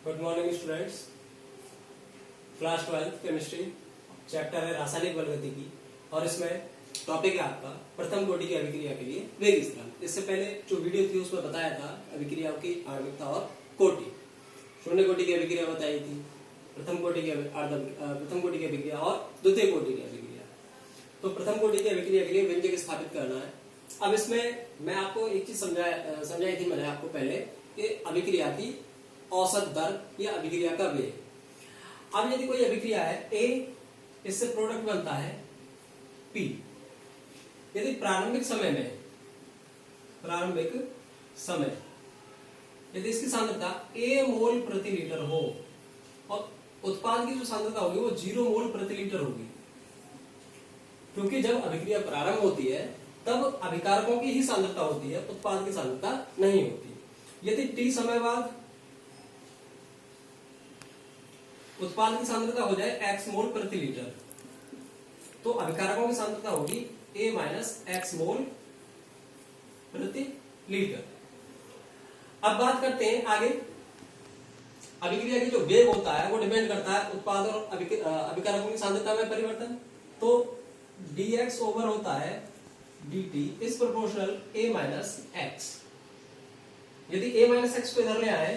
Good morning students. Class 12 chemistry chapter है रासायनिक बलगतिकी और इसमें टॉपिक है आपका प्रथम कोटि की अभिक्रिया के लिए वेग स्थिरांक। इससे पहले जो वीडियो थी उसमें बताया था अभिक्रियाओं की आणविकता और कोटि। शून्य कोटि की अभिक्रिया बताई थी, प्रथम कोटि की अभिक्रिया और द्वितीय कोटि की अभिक्रिया। तो प्रथम कोटि की अभिक्रिया के लिए व्यंजक स्थापित करना है। अब इसमें मैं आपको एक चीज समझाई थी मैंने आपको पहले कि अभिक्रिया की औसत दर या अभिक्रिया का वेग। अब यदि कोई अभिक्रिया है A, इससे प्रोडक्ट बनता है P। यदि प्रारंभिक समय यदि इसकी सांद्रता A मोल प्रति लीटर हो और उत्पाद की जो सांद्रता होगी वो 0 मोल प्रति लीटर होगी, क्योंकि जब अभिक्रिया प्रारंभ होती है तब अभिकारकों की ही सांद्रता होती है, उत्पाद की सांद्रता नहीं होती। यदि T समय बाद उत्पाद की सांद्रता हो जाए x मोल प्रति लीटर, तो अभिकारकों की सांद्रता होगी A माइनस x मोल प्रति लीटर। अब बात करते हैं आगे। अभिक्रिया की जो वेग होता है वो डिपेंड करता है उत्पाद और अभिकारकों की सांद्रता में परिवर्तन। तो dx ओवर होता है dt is proportional A minus x। यदि A माइनस x को इधर ले आए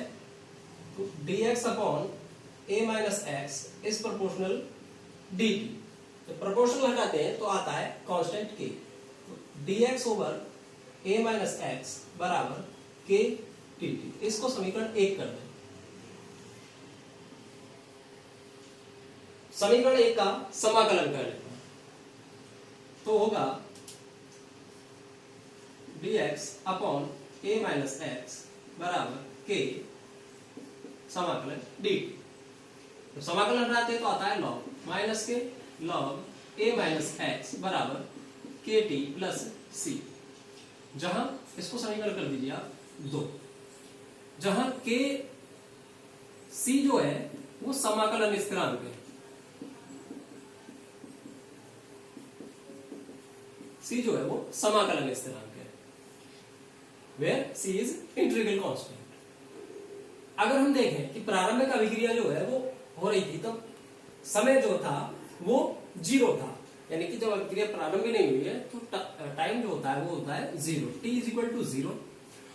तो dx upon A minus x is proportional dt। तो प्रोपोर्शनल हटाते हैं तो आता है कांस्टेंट k। तो dx over A minus x बराबर k dt। इसको समीकरण 1 कर दें। समीकरण 1 का समाकलन कर लेते हैं तो होगा dx upon A minus x बराबर k समाकलन dt। तो समाकलन हटाते हैं तो आता है लॉग माइनस के लॉग A माइनस एक्स बराबर के टी प्लस सी। जहां इसको समीकरण कर दीजिए आप 2, जहां के सी जो है वो समाकलन स्थिरांक है। सी जो है वो समाकलन स्थिरांक है, where C is integral constant. अगर हम देखें कि प्रारंभिक अभिक्रिया जो है वो हो रही थी तब समय जो था वो 0 था, यानी कि जब अभिक्रिया प्रारंभ भी नहीं हुई है तो टाइम जो होता है वो होता है 0, t इज इक्वल टू 0।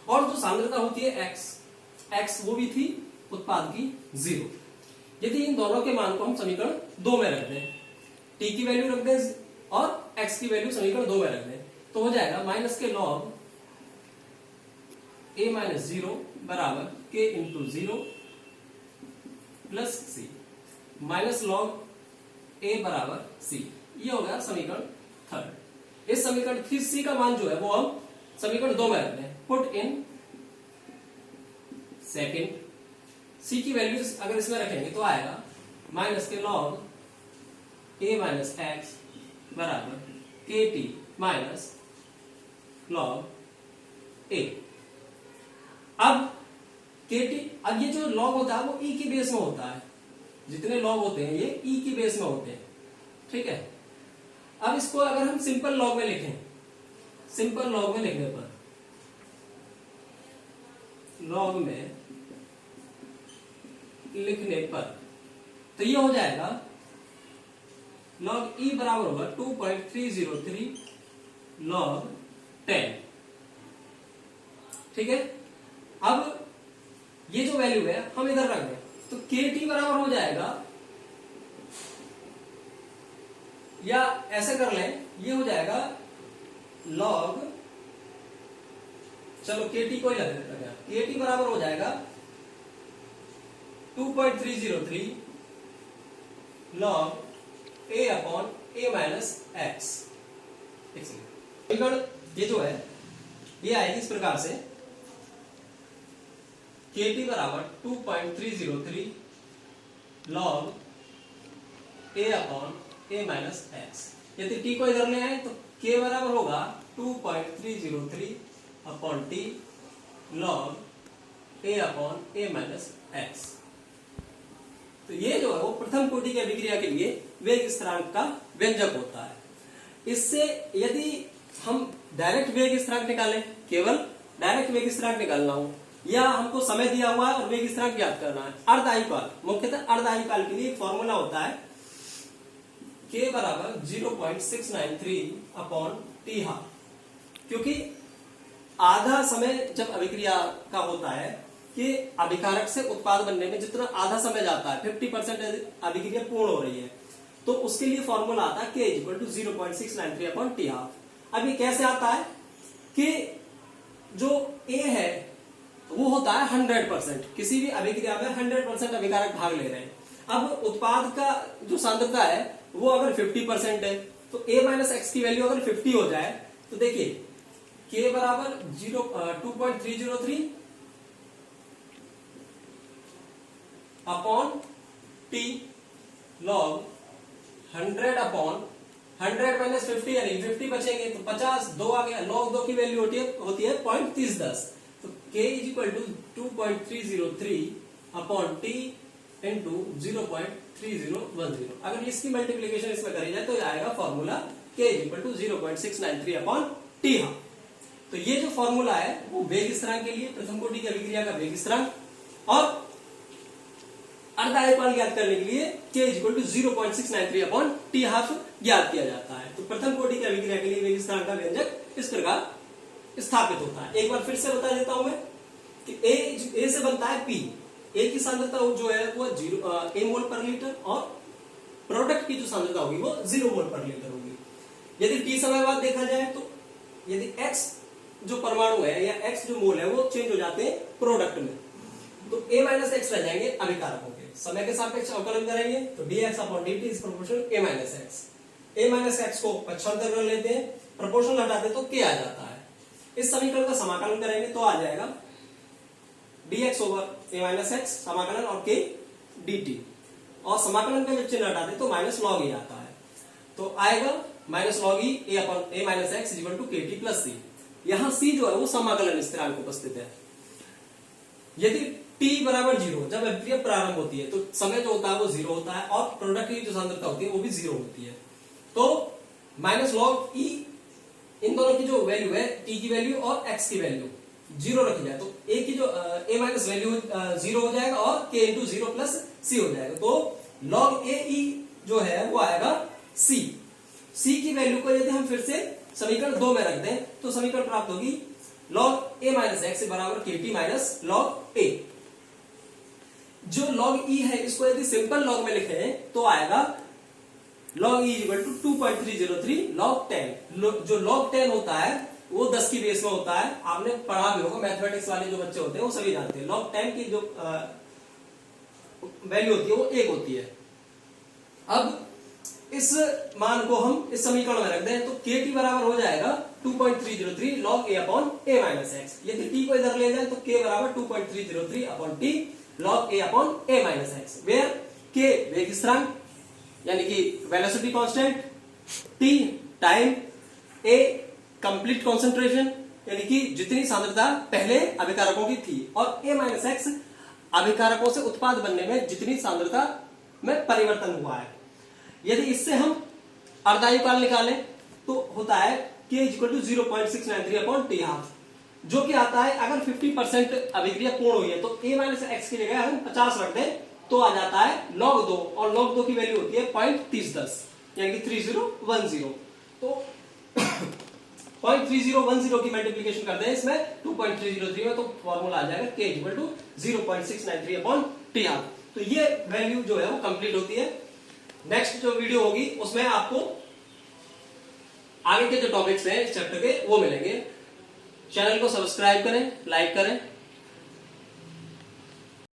और जो सांद्रता होती है x वो भी थी उत्पाद की 0। यदि इन दोनों के मान को हम समीकरण 2 में रख दें, t की वैल्यू रख दें और x की वैल्यू समीकरण 2 में रख दें, तो हो जाएगा माइनस के लॉग a माइनस 0 बराबर k इंटू 0 प्लस सी माइनस लॉग ए बराबर सी। ये हो गया समीकरण 3। इस समीकरण 3C का मान जो है वो हम समीकरण 2 में रखते हैं। पुट इन सेकंड, सी की वैल्यू अगर इसमें रखेंगे तो आएगा माइनस के लॉग ए माइनस एक्स बराबर के टी माइनस लॉग ए। अब केटी, अब ये जो लॉग होता है वो ई की बेस में होता है, जितने लॉग होते हैं ये ई की बेस में होते हैं, ठीक है। अब इसको अगर हम सिंपल लॉग में लिखें, सिंपल लॉग में लिखने पर तो ये हो जाएगा लॉग ई बराबर होगा 2.303 लॉग 10, ठीक है। अब ये जो वैल्यू है हम इधर रख दें तो के टी बराबर हो जाएगा, या ऐसे कर लें, ये हो जाएगा लॉग, चलो के टी को ही लग देता है, के टी बराबर हो जाएगा 2.303 लॉग ए अपॉन ए माइनस एक्स। समीकरण ये जो है ये आएगी इस प्रकार से KT बराबर 2.303 लॉग ए अपॉन ए माइनस एक्स। यदि t को इधर ले आए तो k बराबर होगा 2.303 अपॉन टी लॉग ए अपॉन ए माइनस एक्स। तो ये जो है वो प्रथम कोटि की अभिक्रिया के लिए वेग स्थिरांक का व्यंजक होता है। इससे यदि हम डायरेक्ट वेग स्थिरांक निकालें, केवल डायरेक्ट वेग स्थिरांक निकालना हो या हमको समय दिया हुआ है और वेग स्थिरांक ज्ञात करना है। अर्धआयुकाल, मुख्यतः अर्धआयुकाल के लिए एक फॉर्मूला होता है k बराबर 0.693 अपॉन टी हाफ, क्योंकि आधा समय जब अभिक्रिया का होता है कि अभिकारक से उत्पाद बनने में जितना आधा समय जाता है 50% अभिक्रिया पूर्ण हो रही है, तो उसके लिए फॉर्मूला आता है k equal to 0.693 upon T half. अब ये कैसे आता है कि जो a है वो होता है 100%, किसी भी अभिक्रिया में 100% अभिकारक भाग ले रहे हैं। अब उत्पाद का जो सांद्रता है वो अगर 50% है तो a माइनस एक्स की वैल्यू अगर 50 हो जाए तो देखिए k बराबर 2.303 upon t log 100 upon 100 minus 50 यानी 50 बचेंगे तो 50, 2 आ गया, लॉग 2 की वैल्यू होती है 0.3010, तो k is equal to 2.303 upon t into 0.3010। अगर इसकी मल्टीप्लीकेशन इसमें करी जाए तो आएगा formula k is equal to 0.693 upon T half. तो ये जो फॉर्मूला है वो वेग स्थिरांक के लिए, प्रथम कोटि की अभिक्रिया का वेग स्थिरांक और अर्धआयुकाल ज्ञात करने के लिए k is equal to 0.693 upon T half ज्ञात किया जाता है। तो प्रथम कोटि की अभिक्रिया के लिए वेग स्थिरांक का व्यंजक इस प्रकार स्थापित होता है। एक बार फिर से बता देता हूं मैं कि A से बनता है P, A की सांद्रता जो है वो 0 मोल पर लीटर और प्रोडक्ट की जो सांद्रता होगी वो 0 मोल पर लीटर होगी। यदि T समय बाद देखा जाए तो यदि X जो परमाणु है या X जो मोल है वो चेंज हो जाते हैं प्रोडक्ट में, तो A माइनस एक्स रह जाएंगे अभिकारकों के। समय के सापेक्ष अवकलन करेंगे तो dx upon dt is proportional A minus x. A minus x को पक्षांतर कर लेते हैं, प्रोपोर्शनल हटाते तो K आ जाता है। इस समीकरण का समाकलन करेंगे तो आ जाएगा dx over A minus x समाकलन और K dt, और समाकलन का जब चिन्ह हटाते तो माइनस लॉग E आता है, तो आएगा minus log E A upon A minus x equal to KT plus C। यहां C जो है वो समाकलन स्थिरांक उपस्थित है। यदि t बराबर 0 जब अभिक्रिया प्रारंभ होती है तो समय जो होता है वो 0 होता है और प्रोडक्ट की जो सांद्रता होती है वो भी 0 होती है, तो माइनस लॉग E इन दोनों की जो वैल्यू है t की वैल्यू और x की वैल्यू 0 रखी जाए तो a की जो a माइनस वैल्यू 0 हो जाएगा और k इंटू 0 प्लस c हो जाएगा, तो लॉग a e जो है वो आएगा c की वैल्यू को यदि हम फिर से समीकरण 2 में रख दें तो समीकरण प्राप्त होगी लॉग a माइनस एक्स बराबर kt माइनस लॉग a। जो log e है इसको यदि सिंपल लॉग में लिखे तो आएगा log e equal to 2.303 log 10। जो log 10 होता है वो 10 की बेस में होता है, आपने पढ़ा भी होगा, मैथमेटिक्स वाले जो बच्चे होते हैं वो सभी जानते हैं। log 10 की जो वैल्यू होती है वो 1 होती है। अब इस मान को हम इस समीकरण में रख दें तो kt बराबर हो जाएगा 2.303 log a upon a minus x. यदि t को इधर ले जाए तो k बराबर 2.303 upon t log a upon a minus x, where k वेग स्थिरांक यानी कि velocity constant, t time, a complete concentration यानी कि जितनी सांद्रता पहले अभिकारकों की थी, और a माइनस एक्स अभिकारकों से उत्पाद बनने में जितनी सांद्रता में परिवर्तन हुआ है। यदि इससे हम अर्धआयुकाल निकालें तो होता है k equal to 0.693 upon T half, जो कि आता है अगर 50% अभिक्रिया पूर्ण हुई है तो a माइनस एक्स की जगह हम 50 रख दें तो आ जाता है log 2, और log 2 की वैल्यू होती है 0.3010 यानी कि 3010। तो 0.3010 की मल्टीप्लीकेशन कर दें इसमें 2.303 में तो फॉर्मूला आ जाएगा k equal to 0.693 upon T half. तो ये वैल्यू जो है वो कंप्लीट होती है। नेक्स्ट जो वीडियो होगी उसमें आपको आगे के जो टॉपिक्स हैं इस चैप्टर के वो मिलेंगे। चैनल को सब्सक्राइब करें, लाइक करें।